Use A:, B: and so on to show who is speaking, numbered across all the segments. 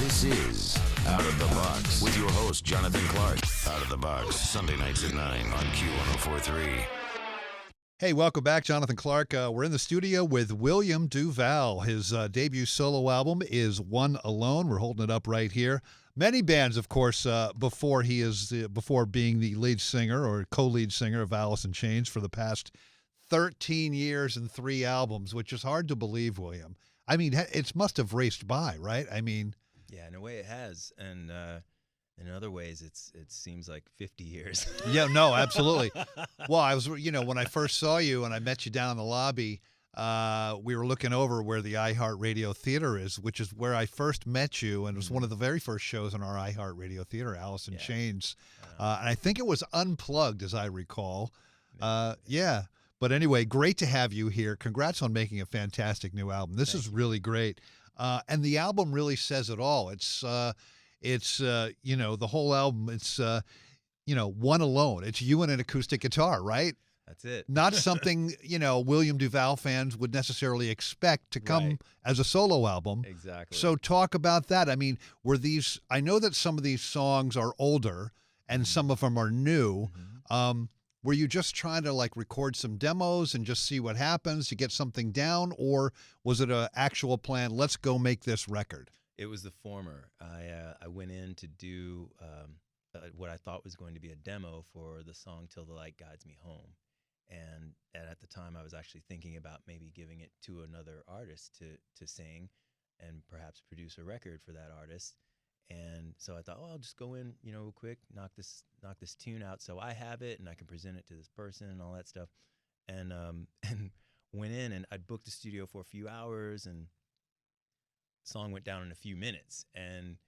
A: This is Out of the Box with your host, Jonathan Clark. Out of the Box, Sunday nights at 9 on Q1043.
B: Hey, welcome back, Jonathan Clark. We're in the studio with William DuVall. His debut solo album is One Alone. We're holding it up right here. Many bands, of course, before being the lead singer or co-lead singer of Alice in Chains for the past 13 years and 3 albums, which is hard to believe, William. I mean, it must have raced by, right? I mean,
C: yeah, in a way it has, and in other ways it seems like 50 years.
B: Yeah, no, absolutely. Well, I was, when I first saw you and I met you down in the lobby, we were looking over where the iHeartRadio Theater is, which is where I first met you, and it was one of the very first shows on our iHeartRadio Theater, Alice in Chains. And I think it was unplugged, as I recall. Yeah. But anyway, great to have you here. Congrats on making a fantastic new album. This is really great. And the album really says it all. It's the whole album, it's, One Alone. It's you and an acoustic guitar, right?
C: That's it.
B: Not something, William DuVall fans would necessarily expect to come as a solo album.
C: Exactly.
B: So talk about that. I mean, I know that some of these songs are older and some of them are new. Were you just trying to record some demos and just see what happens to get something down? Or was it an actual plan? Let's go make this record.
C: It was the former. I went in to do what I thought was going to be a demo for the song Till the Light Guides Me Home. And at the time, I was actually thinking about maybe giving it to another artist to sing and perhaps produce a record for that artist. And so I thought, I'll just go in, real quick, knock this tune out so I have it and I can present it to this person and all that stuff. And went in and I'd booked the studio for a few hours and the song went down in a few minutes. And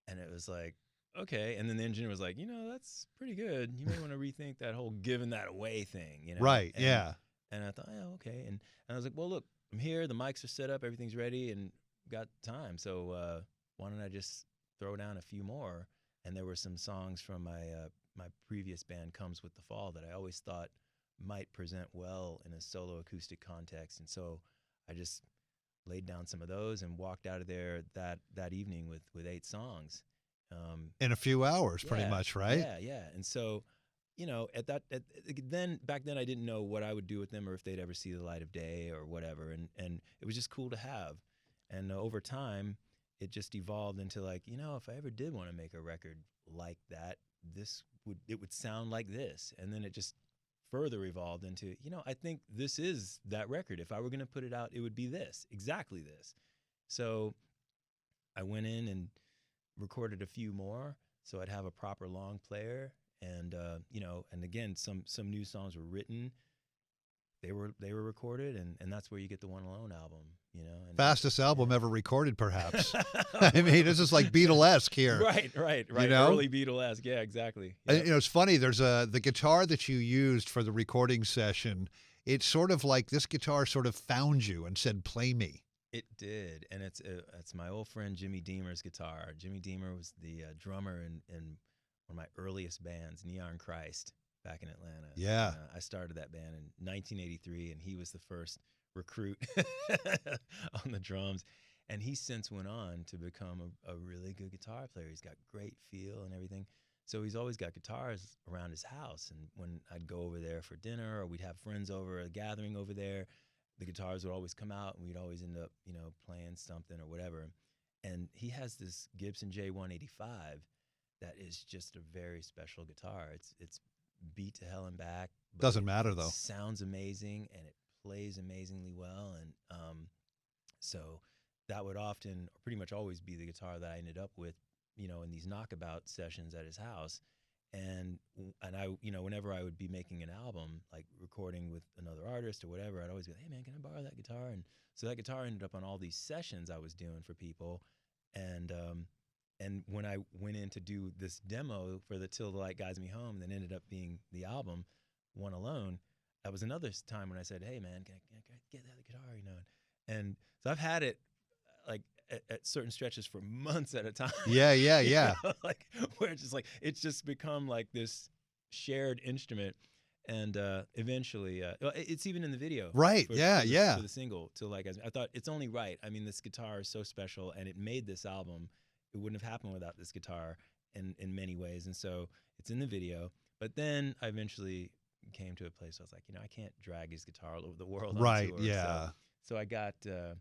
C: it was like, okay. And then the engineer was like, that's pretty good. You may want to rethink that whole giving that away thing,
B: Right,
C: and,
B: yeah.
C: And I thought, oh, okay. And I was like, well, look, I'm here. The mics are set up. Everything's ready and got time. So why don't I just throw down a few more? And there were some songs from my previous band, Comes With the Fall, that I always thought might present well in a solo acoustic context. And so I just laid down some of those and walked out of there that evening with 8 songs.
B: In a few hours, pretty much, right?
C: Yeah. And so, back then I didn't know what I would do with them or if they'd ever see the light of day or whatever. And it was just cool to have. And over time, it just evolved into if I ever did want to make a record like that, it would sound like this. And then it just further evolved into, I think this is that record. If I were going to put it out, it would be this, exactly this. So I went in and recorded a few more so I'd have a proper long player. And, and again, some new songs were written. They were recorded, and that's where you get the One Alone album, And
B: fastest album ever recorded, perhaps. I mean, this is like Beatlesque here.
C: Right. Early Beatlesque, yeah, exactly. Yep.
B: And, it's funny. There's the guitar that you used for the recording session. It's sort of like this guitar sort of found you and said, "Play me."
C: It did, and it's my old friend Jimmy Deemer's guitar. Jimmy Deemer was the drummer in one of my earliest bands, Neon Christ, back in Atlanta.
B: Yeah.
C: I started that band in 1983, and he was the first recruit on the drums. And he since went on to become a really good guitar player. He's got great feel and everything. So he's always got guitars around his house. And when I'd go over there for dinner or we'd have friends over, a gathering over there, the guitars would always come out and we'd always end up, playing something or whatever. And he has this Gibson J185 that is just a very special guitar. It's beat to hell and back.
B: Doesn't matter, though.
C: It sounds amazing, and it plays amazingly well. And so that would often, or pretty much always, be the guitar that I ended up with, in these knockabout sessions at his house. And I, whenever I would be making an album, like recording with another artist or whatever, I'd always go, "Hey man, can I borrow that guitar?" And so that guitar ended up on all these sessions I was doing for people. And when I went in to do this demo for the Till the Light Guides Me Home, that ended up being the album, One Alone, that was another time when I said, "Hey man, can I get that guitar?" And so I've had it at certain stretches for months at a time.
B: Yeah.
C: Where it's just become like this shared instrument. And eventually, it's even in the video.
B: Right,
C: For the single, Till Like Guys. I thought it's only right. I mean, this guitar is so special, and it made this album. it wouldn't have happened without this guitar in many ways. And so it's in the video. But then I eventually came to a place where I was like, I can't drag his guitar all over the world on
B: Right.
C: tour.
B: Yeah.
C: So I got the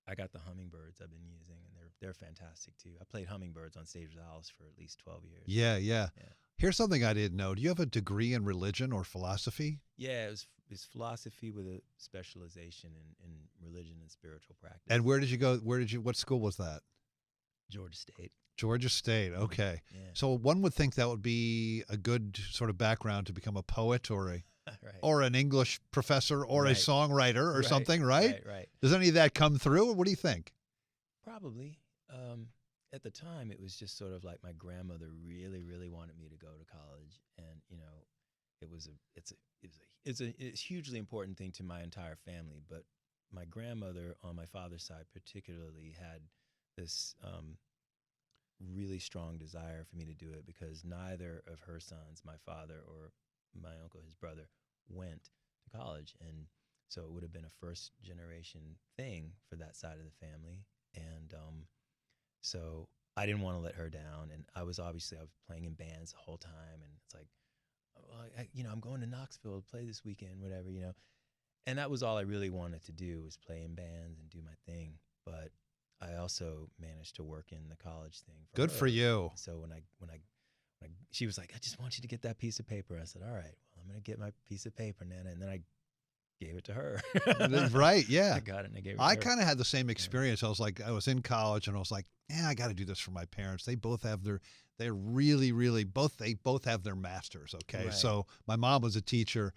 C: hummingbirds I've been using, and they're fantastic too. I played hummingbirds on stage with Alice for at least 12 years.
B: Yeah. Yeah.
C: Yeah.
B: Here's something I didn't know. Do you have a degree in religion or philosophy?
C: Yeah, it's philosophy with a specialization in religion and spiritual practice.
B: And where did you go? What school was that?
C: Georgia State.
B: Georgia State. Okay.
C: Yeah.
B: So one would think that would be a good sort of background to become a poet or a
C: Right.
B: or an English professor or a
C: Right.
B: songwriter or
C: Right,
B: something, right?
C: Right.
B: Does any of that come through? What do you think?
C: Probably. At the time, it was just sort of like my grandmother really, really wanted me to go to college, and it's a hugely important thing to my entire family. But my grandmother on my father's side particularly had this really strong desire for me to do it, because neither of her sons, my father or my uncle, his brother, went to college, and so it would have been a first generation thing for that side of the family. And so I didn't want to let her down, and I was playing in bands the whole time, and it's like, I'm going to Knoxville to play this weekend, whatever, and that was all I really wanted to do, was play in bands and do my thing. But I also managed to work in the college thing.
B: Good for you.
C: So when she was like, I just want you to get that piece of paper, I said, all right, well, I'm going to get my piece of paper, Nana, and then I gave it to her.
B: Right, yeah.
C: I got it and I gave it to
B: I
C: her.
B: kind of had the same experience. I was in college and I was like, I got to do this for my parents. They both have they're really, really, they both have their masters, okay?
C: Right.
B: So my mom was a teacher.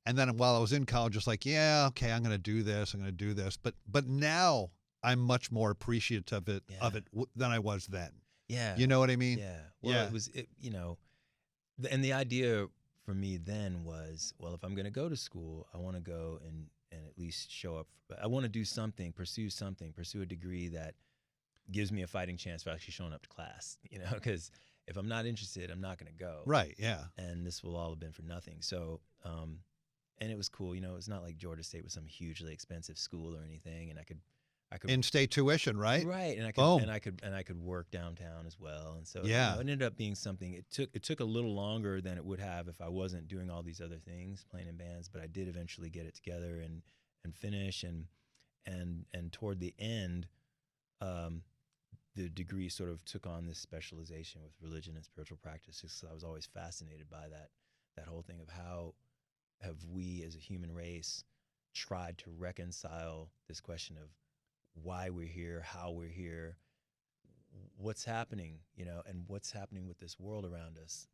B: And then while I was in college, just like, yeah, okay, I'm going to do this. But now I'm much more appreciative of it than I was then.
C: Yeah.
B: You know what I mean?
C: Yeah. Well, and the idea for me then was, well, if I'm going to go to school, I want to go and at least show up. I want to do something, pursue a degree that gives me a fighting chance for actually showing up to class, because if I'm not interested, I'm not going to go.
B: Right, yeah.
C: And this will all have been for nothing. So, and it was cool. It's not like Georgia State was some hugely expensive school or anything, and I could
B: in-state tuition, right?
C: Right, and
B: Boom.
C: I could work downtown as well, and so
B: Yeah.
C: it ended up being something. It took a little longer than it would have if I wasn't doing all these other things, playing in bands. But I did eventually get it together and finish, and toward the end, the degree sort of took on this specialization with religion and spiritual practice. Because I was always fascinated by that whole thing of how have we as a human race tried to reconcile this question of why we're here, how we're here, what's happening, and what's happening with this world around us,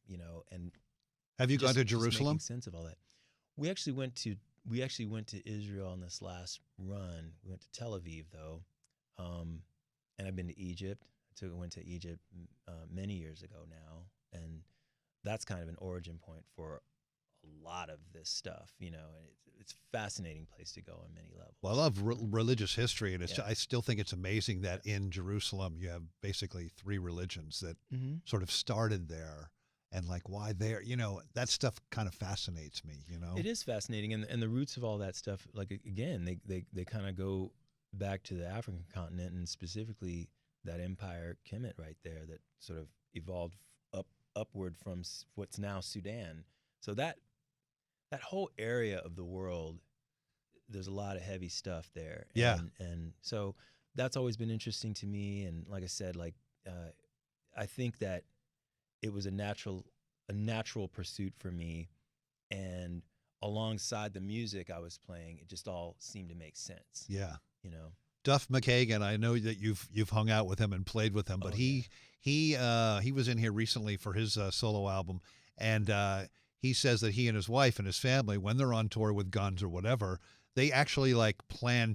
C: and
B: Have you gone to
C: just
B: Jerusalem?
C: making sense of all that. We actually went to Israel on this last run. We went to Tel Aviv though, and I've been to Egypt. I went to Egypt many years ago now, and that's kind of an origin point for a lot of this stuff, and it's a fascinating place to go on many levels.
B: Well, I love religious history, and
C: Yeah.
B: I still think it's amazing that in Jerusalem you have basically three religions that sort of started there, and like why there, that stuff kind of fascinates me,
C: It is fascinating, and the roots of all that stuff, like again, they kind of go back to the African continent, and specifically that empire Kemet right there that sort of evolved upward from what's now Sudan. So that whole area of the world, there's a lot of heavy stuff there.
B: Yeah.
C: And so that's always been interesting to me. And like I said, I think that it was a natural pursuit for me. And alongside the music I was playing, it just all seemed to make sense.
B: Yeah.
C: Duff
B: McKagan, I know that you've hung out with him and played with him, but he was in here recently for his solo album, and he says that he and his wife and his family, when they're on tour with Guns or whatever, they actually plan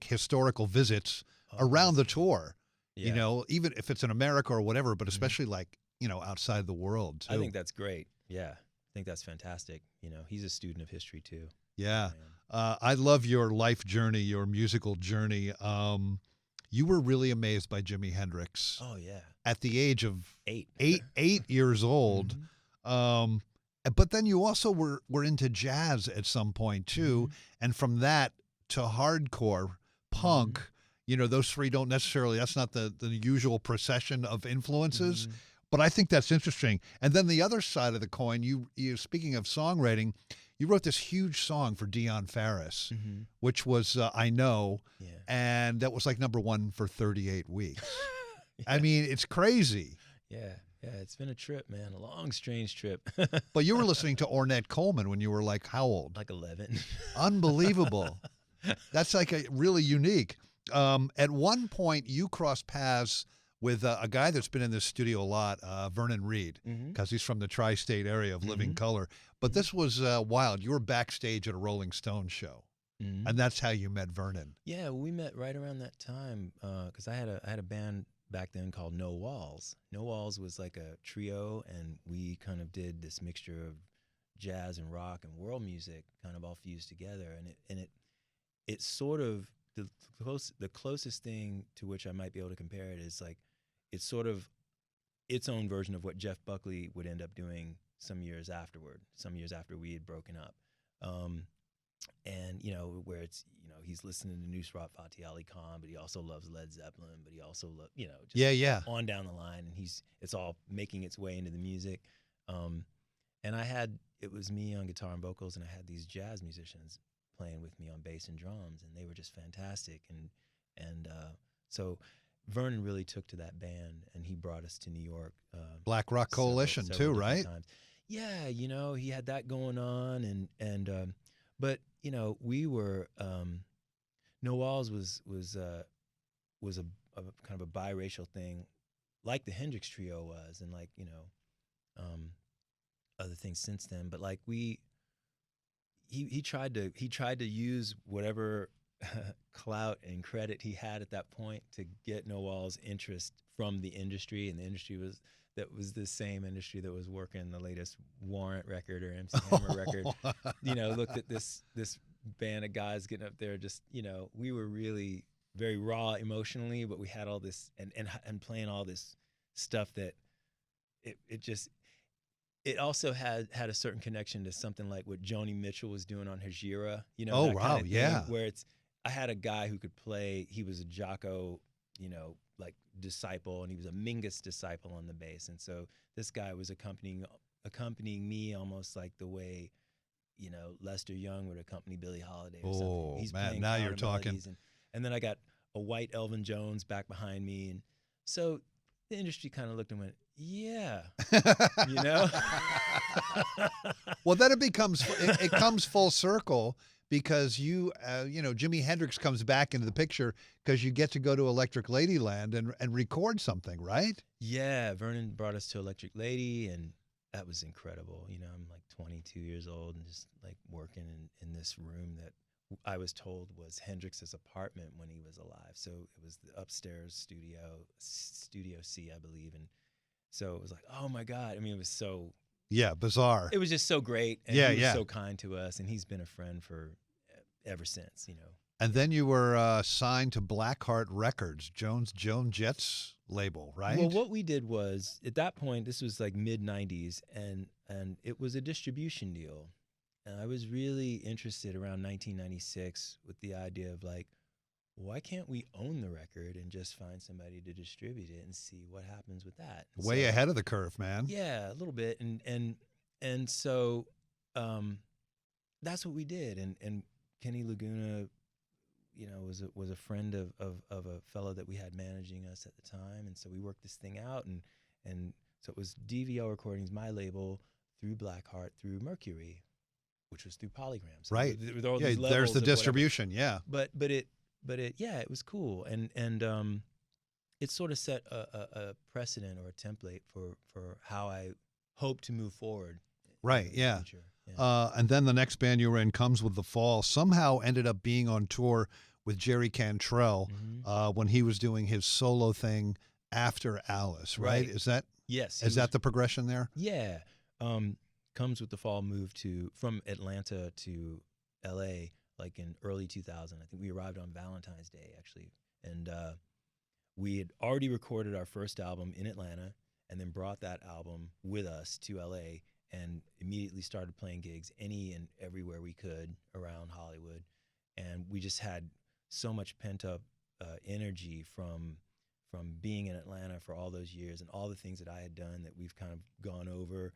B: historical visits around the tour.
C: Yeah.
B: Even if it's in America or whatever, but especially outside the world too.
C: I think that's great. Yeah. I think that's fantastic. He's a student of history too.
B: Yeah. I love your life journey, your musical journey. You were really amazed by Jimi Hendrix.
C: Oh yeah.
B: At the age of
C: 8
B: years old.
C: Mhm.
B: But then you also were into jazz at some point too. And from that to hardcore punk, those three don't necessarily, that's not the usual procession of influences.
C: Mhm.
B: But I think that's interesting. And then the other side of the coin, you speaking of songwriting, you wrote this huge song for Dion Farris,
C: Mhm.
B: which was I Know,
C: Yeah.
B: and that was like #1 for 38 weeks. I
C: Yeah.
B: mean, it's crazy.
C: Yeah. Yeah. It's been a trip, man. A long, strange trip.
B: But you were listening to Ornette Coleman when you were like how old?
C: Like 11.
B: Unbelievable. That's like a really unique. At one point, you crossed paths with a guy that's been in this studio a lot, Vernon Reed,
C: Mhm.
B: because he's from the tri-state area of Living
C: Mhm.
B: Color. But this was wild. You were backstage at a Rolling Stone show,
C: Mhm.
B: and that's how you met Vernon.
C: Yeah, we met right around that time because I had a band back then called No Walls. No Walls was like a trio, and we kind of did this mixture of jazz and rock and world music, kind of all fused together. And it sort of the closest thing to which I might be able to compare it is like it's sort of its own version of what Jeff Buckley would end up doing some years afterward, some years after we had broken up. And where it's he's listening to Nusrat Fateh Ali Khan, but he also loves Led Zeppelin, but he also just
B: Yeah.
C: on down the line, and it's all making its way into the music. And it was me on guitar and vocals, and I had these jazz musicians playing with me on bass and drums, and they were just fantastic. And so Vernon really took to that band, and he brought us to New York.
B: Black Rock Coalition
C: several
B: too,
C: different
B: right?
C: times. Yeah, he had that going on, but we were No Walls was a kind of a biracial thing, like the Hendrix Trio was, and like other things since then. But like he tried to use whatever clout and credit he had at that point to get No Walls interest from the industry, and the industry was the same industry that was working the latest Warrant record or MC Hammer record. Looked at this band of guys getting up there, just we were really very raw emotionally, but we had all this and playing all this stuff that it also had a certain connection to something like what Joni Mitchell was doing on Hejira.
B: Oh,
C: that
B: wow,
C: kind of thing,
B: yeah.
C: where I had a guy who could play. He was a Jocko, like disciple, and he was a Mingus disciple on the bass. And so this guy was accompanying me almost like the way, Lester Young would accompany Billie Holiday or something.
B: Oh,
C: He's
B: man,
C: playing
B: now you're
C: counter
B: talking.
C: melodies, and then I got a white Elvin Jones back behind me, and so the industry kind of looked and went, yeah,
B: Well, then it comes full circle because Jimi Hendrix comes back into the picture because you get to go to Electric Ladyland and record something, right?
C: Yeah, Vernon brought us to Electric Lady, and that was incredible. I'm like 22 years old and just like working in this room that I was told was Hendrix's apartment when he was alive. So it was the upstairs Studio C, I believe. And so it was like, oh my God. I mean, it was so...
B: Yeah, bizarre.
C: It was just so great. And
B: Yeah,
C: he was
B: yeah.
C: so kind to us, and he's been a friend ever since.
B: And then you were signed to Blackheart Records, Joan Jett's label, right?
C: Well, what we did was, at that point, this was like mid-90s, and it was a distribution deal. And I was really interested around 1996 with the idea of like, why can't we own the record and just find somebody to distribute it and see what happens with that?
B: Way ahead of the curve, man.
C: Yeah, a little bit. And so that's what we did. And Kenny Laguna, was a friend of a fellow that we had managing us at the time. And so we worked this thing out. And so it was DVL Recordings, my label, through Blackheart, through Mercury, which was through Polygram. So
B: Right.
C: there were all
B: Yeah,
C: these
B: there's
C: levels
B: the
C: of whatever.
B: distribution, yeah.
C: But it was cool. And it sort of set a precedent or a template for how I hope to move forward.
B: Right,
C: in the
B: yeah.
C: future. Yeah.
B: And then the next band you were in, Comes With the Fall, somehow ended up being on tour with Jerry Cantrell when he was doing his solo thing after Alice, right? Is that
C: Yes.
B: that the progression there?
C: Yeah. Comes With the Fall moved from Atlanta to LA like in early 2000. I think we arrived on Valentine's Day, actually. And we had already recorded our first album in Atlanta and then brought that album with us to LA and immediately started playing gigs any and everywhere we could around Hollywood. And we just had so much pent up energy from being in Atlanta for all those years and all the things that I had done that we've kind of gone over,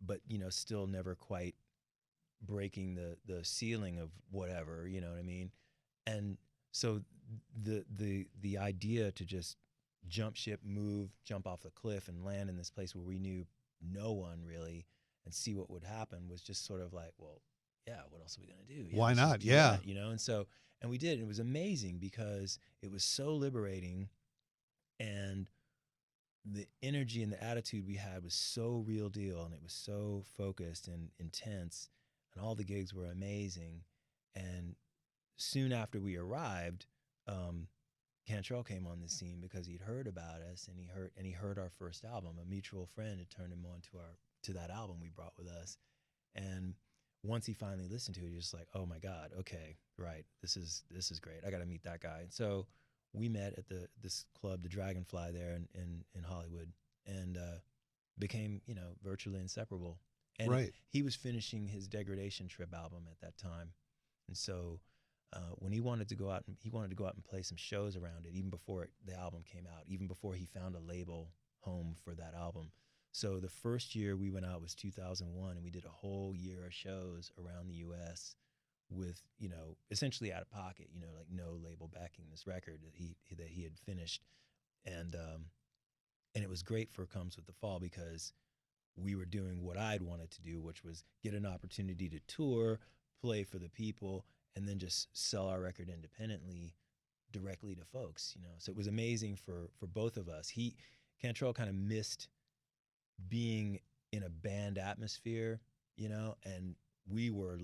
C: but still never quite breaking the ceiling of whatever, you know what I mean? And so the idea to just jump ship, jump off the cliff and land in this place where we knew no one really and see what would happen was just sort of like, well, yeah, what else are we going to do?
B: Why
C: let's
B: not?
C: just do
B: Yeah.
C: that, and we did. It was amazing because it was so liberating, and the energy and the attitude we had was so real deal, and it was so focused and intense, and all the gigs were amazing. And soon after we arrived, Cantrell came on the scene because he'd heard about us, and he heard our first album. A mutual friend had turned him on to that album we brought with us, and once he finally listened to it, he was just like, "Oh my God, okay, right, this is great. I got to meet that guy." And so we met at this club, the Dragonfly, there in Hollywood, and became virtually inseparable. And
B: Right.
C: he was finishing his Degradation Trip album at that time, and so when he wanted to go out and play some shows around it, even before the album came out, even before he found a label home for that album. So the first year we went out was 2001, and we did a whole year of shows around the U.S. with, essentially out of pocket, like no label backing this record that he had finished, and it was great for Comes with the Fall because we were doing what I'd wanted to do, which was get an opportunity to tour, play for the people, and then just sell our record independently directly to folks, So it was amazing for both of us. Cantrell kind of missed being in a band atmosphere, and we were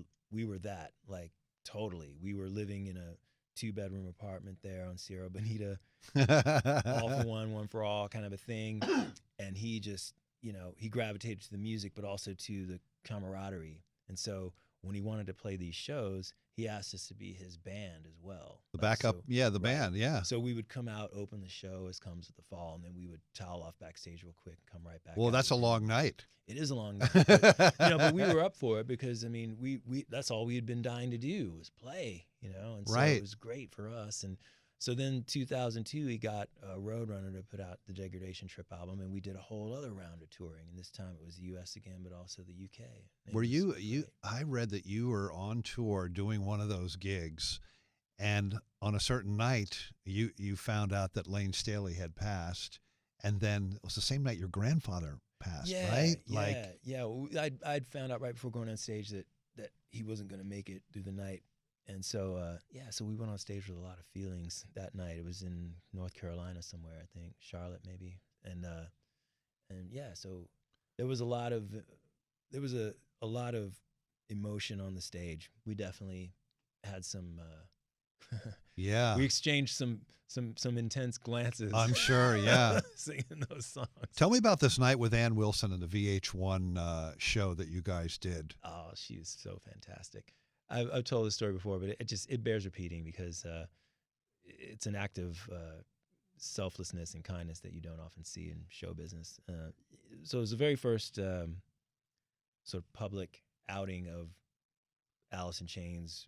C: that, like, totally. We were living in a 2-bedroom apartment there on Sierra Bonita, all for one for all kind of a thing. And he just, he gravitated to the music, but also to the camaraderie. And so when he wanted to play these shows, he asked us to be his band as well.
B: The backup, the band, yeah.
C: So we would come out, open the show as Comes with the Fall, and then we would towel off backstage real quick and come right back.
B: Well, that's a long night.
C: It is a long night, but we were up for it because we that's all we had been dying to do was play, and so
B: Right.
C: It was great for us. And so then 2002, he got Roadrunner to put out the Degradation Trip album, and we did a whole other round of touring. And this time it was the U.S. again, but also the U.K.
B: Were you? I read that you were on tour doing one of those gigs, and on a certain night, you found out that Lane Staley had passed, and then it was the same night your grandfather passed, right?
C: I'd found out right before going on stage that he wasn't going to make it through the night. And so, so we went on stage with a lot of feelings that night. It was in North Carolina somewhere, I think, Charlotte maybe. And so there was a lot of emotion on the stage. We definitely had some.
B: Yeah.
C: We exchanged some intense glances.
B: I'm sure. Yeah.
C: Singing those songs.
B: Tell me about this night with Ann Wilson and the VH1 show that you guys did.
C: Oh, she was so fantastic. I've told this story before, but it bears repeating because it's an act of selflessness and kindness that you don't often see in show business. So it was the very first sort of public outing of Alice in Chains,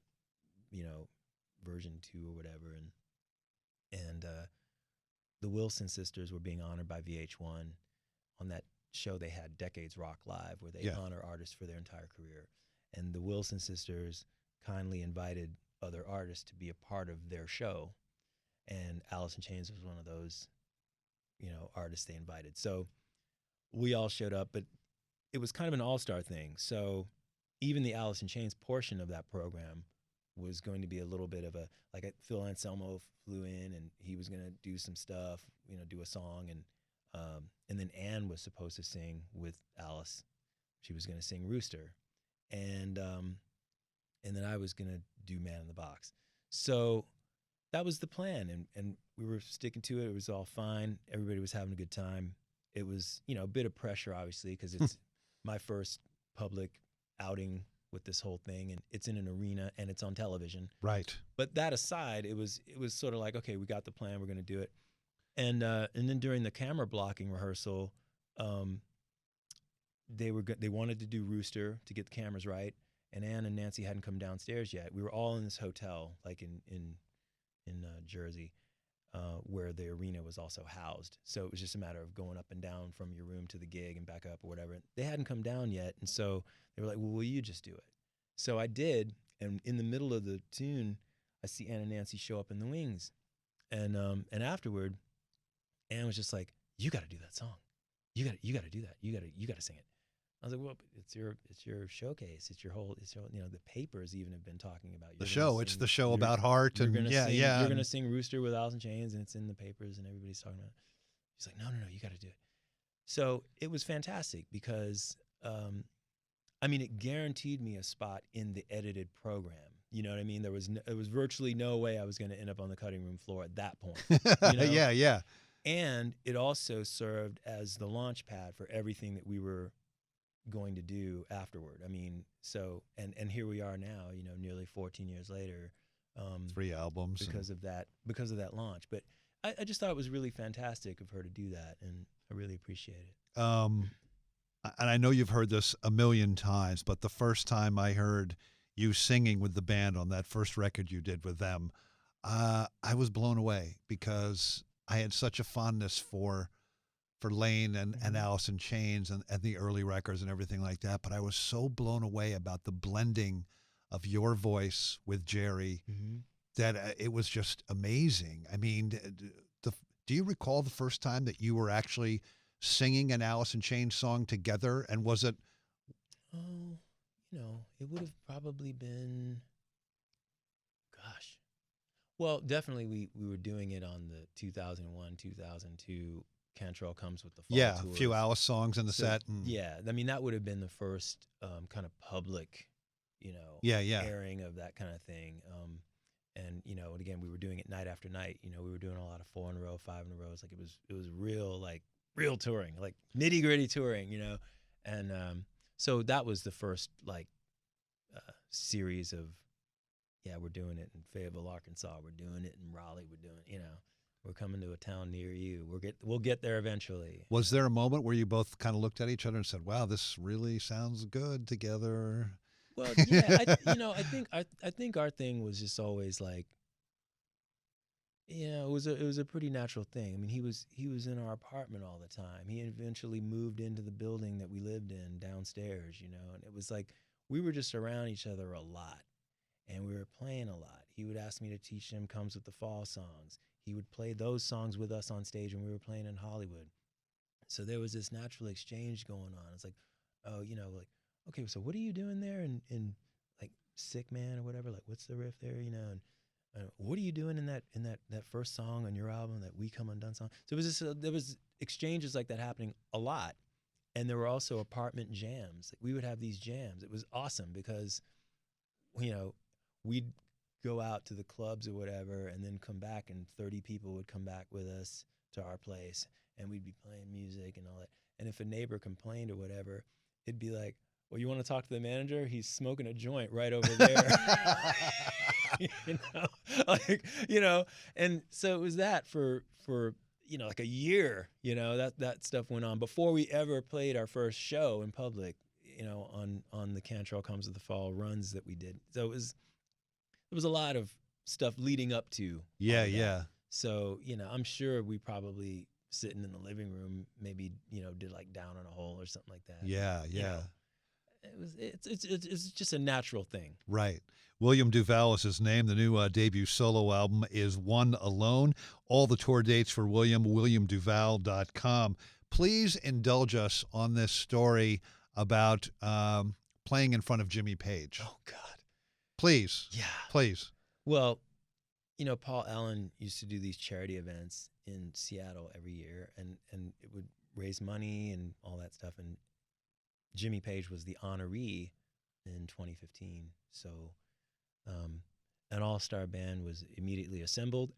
C: version 2 or whatever, and the Wilson sisters were being honored by VH1 on that show. They had Decades Rock Live, where they honor artists for their entire career. And the Wilson sisters kindly invited other artists to be a part of their show. And Alice in Chains was one of those, artists they invited. So we all showed up, but it was kind of an all-star thing. So even the Alice in Chains portion of that program was going to be a little bit of Phil Anselmo flew in, and he was going to do some stuff, do a song. And then Ann was supposed to sing with Alice. She was going to sing Rooster. And then I was gonna do Man in the Box. So that was the plan, and we were sticking to it. It was all fine. Everybody was having a good time. It was, a bit of pressure, obviously, because it's my first public outing with this whole thing, and it's in an arena and it's on television.
B: Right.
C: But that aside, it was sort of like, okay, we got the plan, we're gonna do it. And then during the camera blocking rehearsal, they wanted to do Rooster to get the cameras right, and Ann and Nancy hadn't come downstairs yet. We were all in this hotel, like in in Jersey, where the arena was also housed. So it was just a matter of going up and down from your room to the gig and back up or whatever. They hadn't come down yet, and so they were like, "Well, will you just do it?" So I did, and in the middle of the tune, I see Ann and Nancy show up in the wings, and afterward, Ann was just like, "You got to do that song. You got to do that. You got to sing it." I was like, "Well, it's your showcase. It's your the papers even have been talking about
B: The show. It's the show about heart, and
C: You're
B: and
C: gonna sing Rooster with Alice in Chains, and it's in the papers, and everybody's talking about it." She's like, "No, you got to do it." So it was fantastic because, it guaranteed me a spot in the edited program. You know what I mean? There was virtually no way I was going to end up on the cutting room floor at that point. You know?
B: Yeah.
C: And it also served as the launch pad for everything that we were going to do afterward. I mean, so and here we are now, nearly 14 years later.
B: 3 albums
C: because of that launch. But I just thought it was really fantastic of her to do that, and I really appreciate it.
B: And I know you've heard this a million times, but the first time I heard you singing with the band on that first record you did with them, I was blown away because I had such a fondness for Lane and Alice in Chains and the early records and everything like that. But I was so blown away about the blending of your voice with Jerry that it was just amazing. I mean, do you recall the first time that you were actually singing an Alice in Chains song together? And was it?
C: Oh, it would have probably been, gosh. Well, definitely we were doing it on the 2001, 2002 Cantrell Comes with the Fall
B: Yeah,
C: tours.
B: a few Alice songs in the set.
C: Yeah, I mean, that would have been the first kind of public, airing of that kind of thing. And again, we were doing it night after night. We were doing a lot of 4 in a row, 5 in a row. It's like it was real touring, like nitty gritty touring, and so that was the first series of, we're doing it in Fayetteville, Arkansas, we're doing it in Raleigh, we're doing, we're coming to a town near you, we'll get there eventually.
B: Was there a moment where you both kind of looked at each other and said, "Wow, this really sounds good together"?
C: Well, yeah, I think our thing was just always like, it was a pretty natural thing. I mean, he was in our apartment all the time. He eventually moved into the building that we lived in downstairs, and it was like we were just around each other a lot, and we were playing a lot. He would ask me to teach him Comes with the Fall songs. He would play those songs with us on stage when we were playing in Hollywood. So there was this natural exchange going on. It's like, oh, like, okay, so what are you doing there in like Sick Man or whatever? Like, what's the riff there, and what are you doing in that first song on your album, that We Come Undone song? So there was exchanges like that happening a lot, and there were also apartment jams. We would have these jams. It was awesome because, we'd go out to the clubs or whatever, and then come back, and 30 people would come back with us to our place, and we'd be playing music and all that. And if a neighbor complained or whatever, it'd be like, "Well, you want to talk to the manager? He's smoking a joint right over there." And so it was that for like a year, that stuff went on before we ever played our first show in public, on the Cantrell Comes with the Fall runs that we did. So there was a lot of stuff leading up to
B: Yeah.
C: So I'm sure we probably, sitting in the living room, maybe did like Down in a Hole or something like that.
B: Yeah.
C: It's just a natural thing.
B: Right. William DuVall is his name. The new debut solo album is One Alone. All the tour dates for William, WilliamDuVall.com. Please indulge us on this story about playing in front of Jimmy Page.
C: Oh, God.
B: Please.
C: Yeah.
B: Please.
C: Well, Paul Allen used to do these charity events in Seattle every year, and it would raise money and all that stuff. And Jimmy Page was the honoree in 2015. So an all-star band was immediately assembled.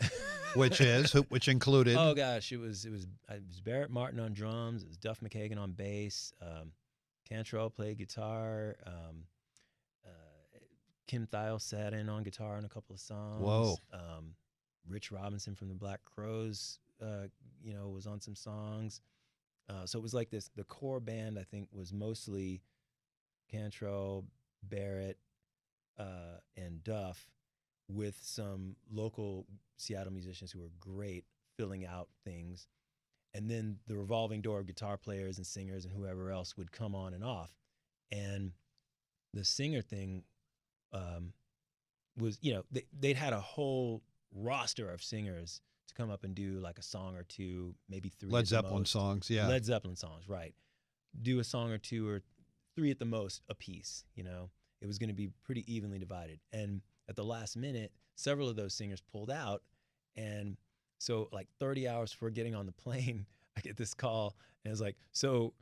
B: Which included?
C: Oh, gosh, it was Barrett Martin on drums. It was Duff McKagan on bass. Cantrell played guitar. Kim Thiel sat in on guitar on a couple of songs.
B: Whoa.
C: Rich Robinson from the Black Crowes, was on some songs. So it was like this. The core band, I think, was mostly Cantrell, Barrett, and Duff. with some local Seattle musicians who were great, filling out things. And then the revolving door of guitar players and singers and whoever else would come on and off. And the singer thing was, they'd had a whole roster of singers to come up and do like a song or two, maybe three.
B: Led Zeppelin songs, yeah.
C: Led Zeppelin songs, right. Do a song or two or three at the most a piece, It was going to be pretty evenly divided. And at the last minute, several of those singers pulled out. And so like 30 hours before getting on the plane, I get this call and it's like, so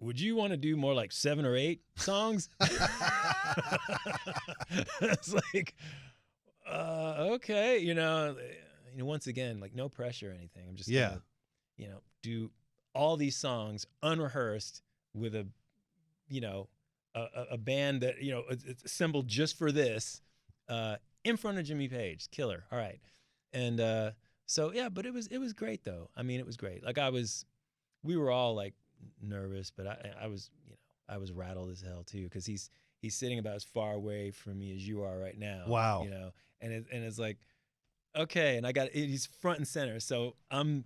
C: would you want to do more like 7 or 8 songs? It's like, okay, once again, like no pressure or anything. I'm just gonna, do all these songs unrehearsed with a band that, it's assembled just for this, in front of Jimmy Page. Killer. All right. And, so yeah, but it was great though. I mean, it was great. Like we were all like nervous, but I was rattled as hell too. Cause he's sitting about as far away from me as you are right now.
B: Wow.
C: And it's like, okay. And he's front and center. So I'm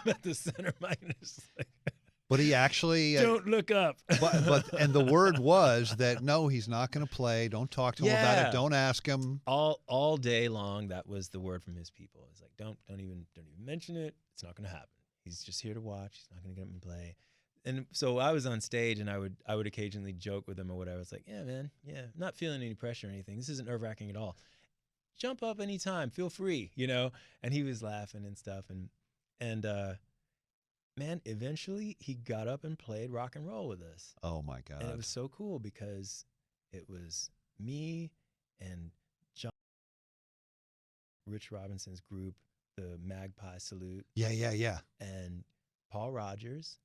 C: at the center.
B: But he actually
C: don't look up.
B: and the word was that no, he's not going to play. Don't talk to him about it. Don't ask him.
C: All day long, that was the word from his people. It's like don't even mention it. It's not going to happen. He's just here to watch. He's not going to get up and play. And so I was on stage, and I would occasionally joke with him or whatever. It's like, yeah, man, yeah, not feeling any pressure or anything. This isn't nerve-wracking at all. Jump up anytime. Feel free, And he was laughing and stuff, and man, eventually he got up and played rock and roll with us.
B: Oh my God.
C: And it was so cool because it was me and Rich Robinson's group, the Magpie Salute.
B: Yeah.
C: And Paul Rogers,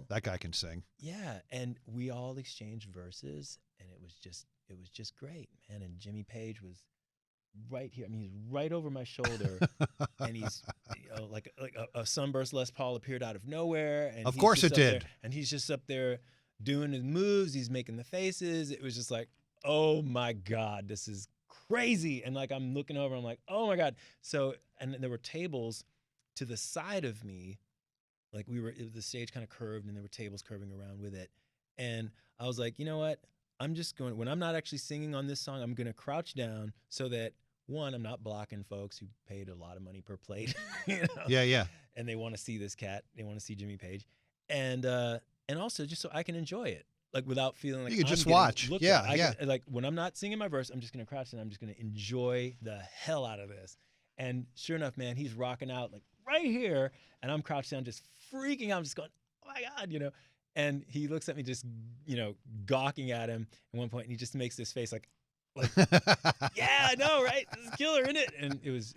B: That guy can sing.
C: Yeah, and we all exchanged verses, and it was just great, man. And Jimmy Page was right here. I mean, he's right over my shoulder, and he's like a sunburst Les Paul appeared out of nowhere. And
B: of course it did.
C: And he's just up there doing his moves. He's making the faces. It was just like, oh my God, this is crazy. And like I'm looking over, I'm like, oh my God. So and there were tables to the side of me, like the stage kind of curved, and there were tables curving around with it. And I was like, you know what? I'm just going, when I'm not actually singing on this song, I'm going to crouch down so that, one, I'm not blocking folks who paid a lot of money per plate.
B: Yeah.
C: And they want to see this cat. They want to see Jimmy Page. And also just so I can enjoy it, like without feeling like
B: you can just watch. Yeah.
C: Like when I'm not singing my verse, I'm just going to crouch and I'm just going to enjoy the hell out of this. And sure enough, man, he's rocking out like right here. And I'm crouched down just freaking out. I'm just going, oh my God, And he looks at me just, gawking at him at one point, and he just makes this face like, yeah, I know, right? This is killer, isn't it? And it was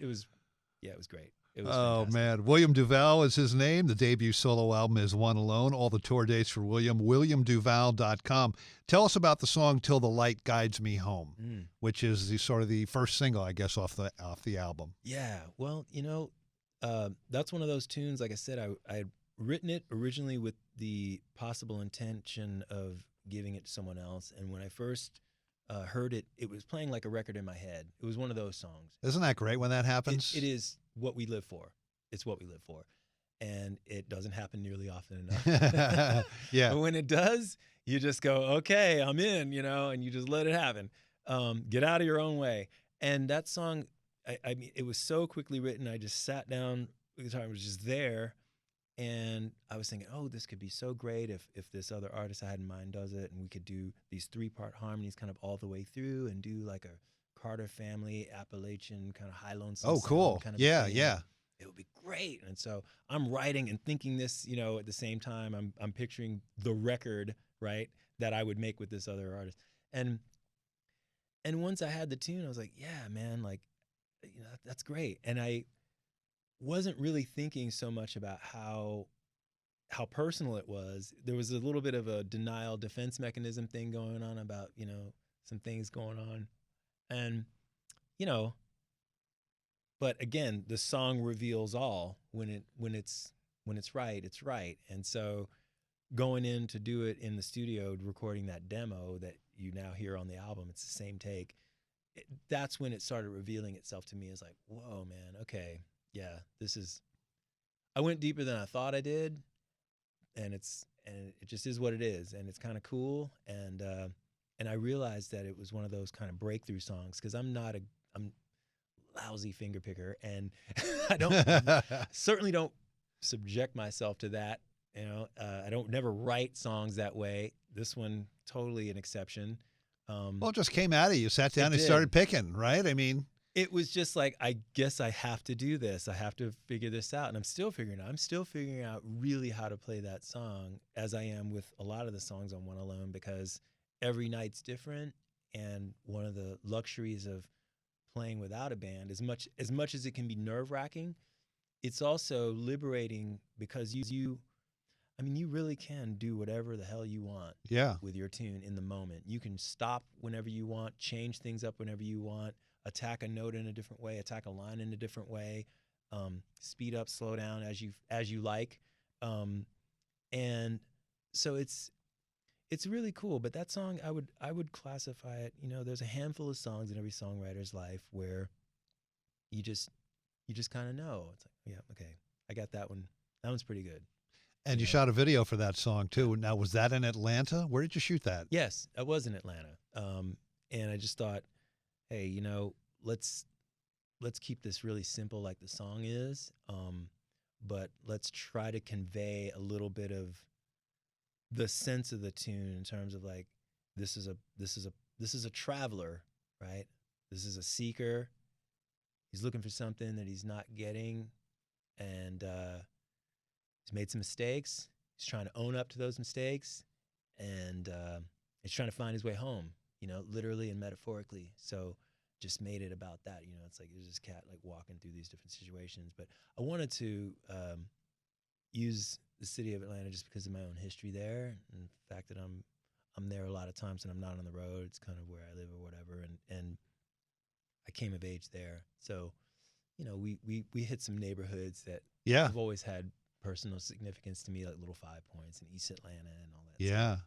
C: great. It was fantastic.
B: Man. William DuVall is his name. The debut solo album is One Alone. All the tour dates for William, WilliamDuVall.com. Tell us about the song Till the Light Guides Me Home, which is the first single, I guess, off the album.
C: Yeah. Well, that's one of those tunes, like I said, I had written it originally with the possible intention of giving it to someone else. And when I first heard it, it was playing like a record in my head. It was one of those songs.
B: Isn't that great when that happens?
C: It is what we live for. It's what we live for. And it doesn't happen nearly often enough.
B: Yeah.
C: But when it does, you just go, okay, I'm in, and you just let it happen. Get out of your own way. And that song, I mean, it was so quickly written. I just sat down, the guitar was just there. And I was thinking, oh, this could be so great if this other artist I had in mind does it, and we could do these 3-part harmonies kind of all the way through and do like a Carter family Appalachian kind of high lonesome.
B: Oh, cool.
C: Kind of
B: yeah.
C: It would be great. And so I'm writing and thinking this, at the same time I'm picturing the record, right, that I would make with this other artist. And once I had the tune, I was like, yeah, man, like, that's great. And I wasn't really thinking so much about how personal it was. There was a little bit of a denial defense mechanism thing going on about, some things going on. And, but again, the song reveals all. When it's right, it's right. And so going in to do it in the studio, recording that demo that you now hear on the album, it's the same take. that's when it started revealing itself to me as like, whoa, man, okay, yeah, I went deeper than I thought I did, and it just is what it is, and it's kind of cool, and I realized that it was one of those kind of breakthrough songs, because I'm lousy finger picker, and I certainly don't subject myself to that. I don't never write songs that way. This one, totally an exception.
B: Well, it just came out of you, sat down and started picking, right? I mean,
C: it was just like, I guess I have to do this. I have to figure this out. And I'm still figuring out really how to play that song, as I am with a lot of the songs on One Alone, because every night's different. And one of the luxuries of playing without a band, as much as it can be nerve-wracking, it's also liberating, because you really can do whatever the hell you want with your tune in the moment. You can stop whenever you want, change things up whenever you want, attack a note in a different way, attack a line in a different way, speed up, slow down as you like. And so it's really cool. But that song, I would classify it, there's a handful of songs in every songwriter's life where you just kind of know. It's like, yeah, okay, I got that one. That one's pretty good.
B: And you shot a video for that song too. Now, was that in Atlanta? Where did you shoot that?
C: Yes, I was in Atlanta. And I just thought, hey, let's keep this really simple, like the song is, but let's try to convey a little bit of the sense of the tune, in terms of like, this is a traveler, right? This is a seeker. He's looking for something that he's not getting, and he's made some mistakes. He's trying to own up to those mistakes, and he's trying to find his way home, literally and metaphorically. So just made it about that. It's like, there's this cat like walking through these different situations. But I wanted to use the city of Atlanta just because of my own history there, and the fact that I'm there a lot of times and I'm not on the road. It's kind of where I live or whatever, and I came of age there. So, we hit some neighborhoods that have always had personal significance to me, like Little Five Points and East Atlanta and all that stuff,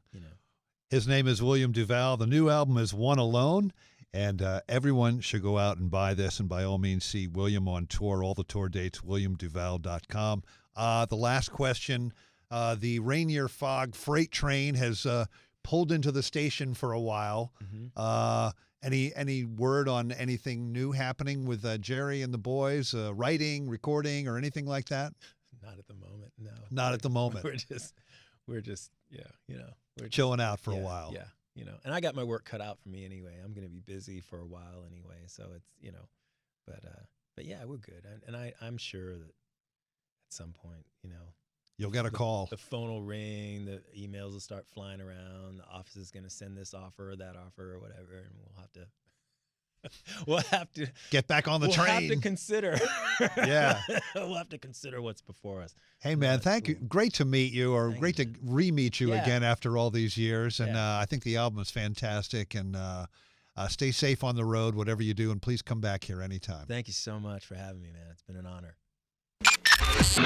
B: His name is William DuVall. The new album is One Alone, and everyone should go out and buy this, and by all means see William on tour. All the tour dates, williamduval.com. The last question, the Rainier Fog freight train has pulled into the station for a while. Mm-hmm. Any word on anything new happening with Jerry and the boys, writing, recording, or anything like that?
C: Not at the moment, no.
B: Not at the moment.
C: We're just we're
B: chilling out for a while.
C: Yeah, and I got my work cut out for me anyway. I'm going to be busy for a while anyway, so it's but yeah, we're good. And I'm sure that at some point,
B: you'll get a call.
C: The phone will ring, the emails will start flying around, the office is going to send this offer or that offer or whatever, and we'll have to
B: get back on the train.
C: We'll have to consider.
B: Yeah.
C: We'll have to consider what's before us.
B: Hey, man, thank you. Great to meet you, or great to re-meet you again after all these years. And I think the album is fantastic. And stay safe on the road, whatever you do. And please come back here anytime.
C: Thank you so much for having me, man. It's been an honor.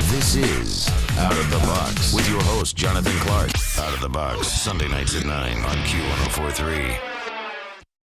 A: This is Out of the Box with your host, Jonathan Clark. Out of the Box, Sunday nights at 9 on Q104.3.